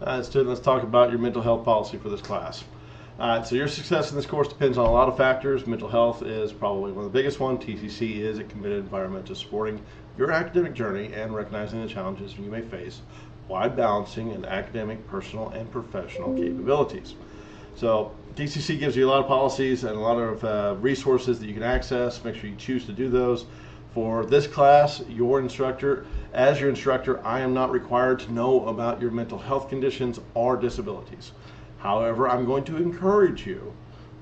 Student, let's talk about your mental health policy for this class. So your success in this course depends on a lot of factors. Mental health is probably one of the biggest ones. TCC is a committed environment to supporting your academic journey and recognizing the challenges you may face while balancing an academic, personal, and professional capabilities. So TCC gives you a lot of policies and a lot of resources that you can access. Make sure you choose to do those. For this class, as your instructor, I am not required to know about your mental health conditions or disabilities. However, I'm going to encourage you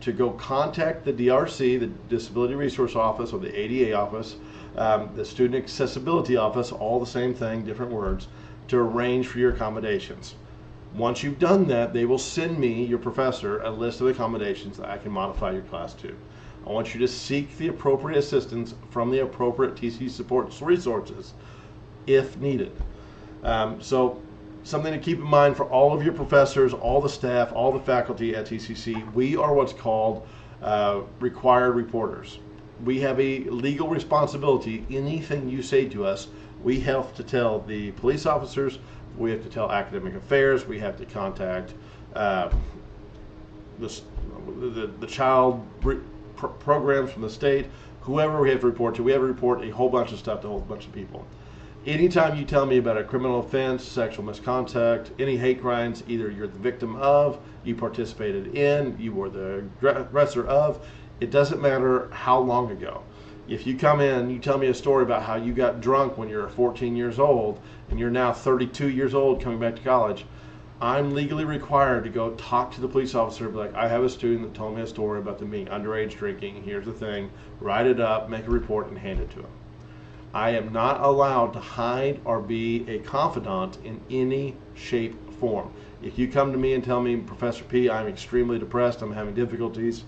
to go contact the DRC, the Disability Resource Office, or the ADA office, the Student Accessibility Office, all the same thing, different words, to arrange for your accommodations. Once you've done that, they will send me, your professor, a list of accommodations that I can modify your class to. I want you to seek the appropriate assistance from the appropriate TCC support resources if needed. So something to keep in mind for all of your professors, all the staff, all the faculty at TCC, we are what's called required reporters. We have a legal responsibility. Anything you say to us, we have to tell the police officers, we have to tell academic affairs, we have to contact the child programs from the state, whoever we have to report to. We have to report a whole bunch of stuff to a whole bunch of people. Anytime you tell me about a criminal offense, sexual misconduct, any hate crimes, either you're the victim of, you participated in, you were the aggressor of, it doesn't matter how long ago. If you come in, you tell me a story about how you got drunk when you were 14 years old and you're now 32 years old coming back to college, I'm legally required to go talk to the police officer and be like, I have a student that told me a story about them being underage drinking. Here's the thing. Write it up, make a report, and hand it to him. I am not allowed to hide or be a confidant in any shape or form. If you come to me and tell me, Professor P, I'm extremely depressed, I'm having difficulties,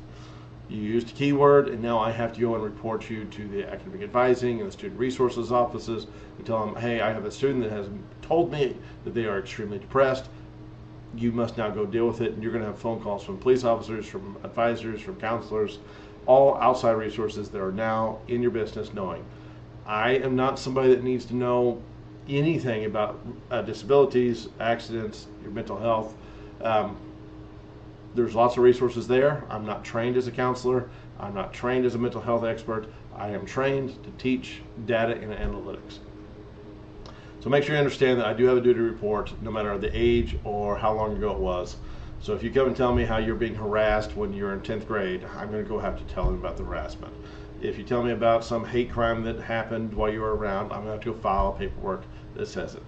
you used a keyword, and now I have to go and report you to the academic advising and the student resources offices and tell them, hey, I have a student that has told me that they are extremely depressed. You must now go deal with it, and you're going to have phone calls from police officers, from advisors, from counselors, all outside resources that are now in your business knowing. I am not somebody that needs to know anything about disabilities, accidents, your mental health. There's lots of resources there. I'm not trained as a counselor. I'm not trained as a mental health expert. I am trained to teach data and analytics. So make sure you understand that I do have a duty report no matter the age or how long ago it was. So if you come and tell me how you're being harassed when you're in 10th grade, I'm going to go have to tell them about the harassment. If you tell me about some hate crime that happened while you were around, I'm going to have to go file paperwork that says it.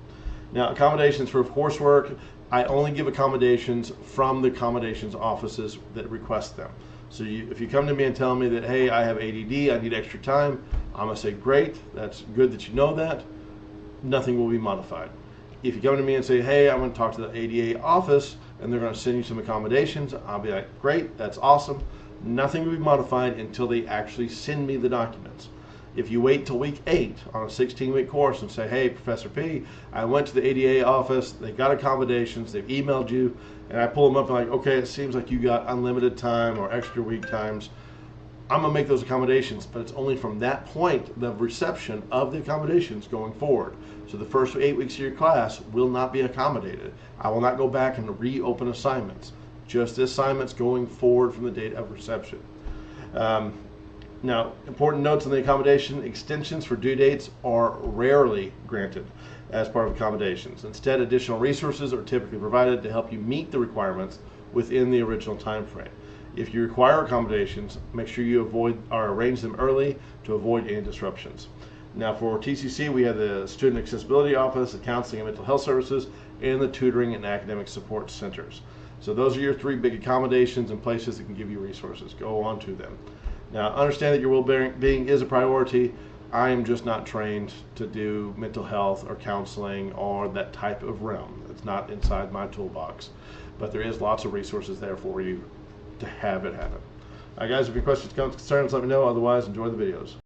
Now, accommodations for coursework, I only give accommodations from the accommodations offices that request them. So if you come to me and tell me that, hey, I have ADD, I need extra time, I'm going to say, great, that's good that you know that. Nothing will be modified. If you come to me and say, hey, I'm going to talk to the ADA office and they're going to send you some accommodations, I'll be like, great, that's awesome. Nothing will be modified until they actually send me the documents. If you wait till week 8 on a 16-week course and say, hey, Professor P, I went to the ADA office, they got accommodations, they've emailed you, and I pull them up and like, okay, it seems like you got unlimited time or extra week times, I'm going to make those accommodations, but it's only from that point, the reception of the accommodations going forward. So the first 8 weeks of your class will not be accommodated. I will not go back and reopen assignments. Just the assignments going forward from the date of reception. Now, important notes on the accommodation: extensions for due dates are rarely granted as part of accommodations. Instead, additional resources are typically provided to help you meet the requirements within the original time frame. If you require accommodations, make sure you avoid or arrange them early to avoid any disruptions. Now for TCC, we have the Student Accessibility Office, the Counseling and Mental Health Services, and the Tutoring and Academic Support Centers. So those are your 3 big accommodations and places that can give you resources. Go on to them. Now understand that your well-being is a priority. I am just not trained to do mental health or counseling or that type of realm. It's not inside my toolbox. But there is lots of resources there for you to have it happen. All right, guys, if you have questions, comments, concerns, let me know. Otherwise, enjoy the videos.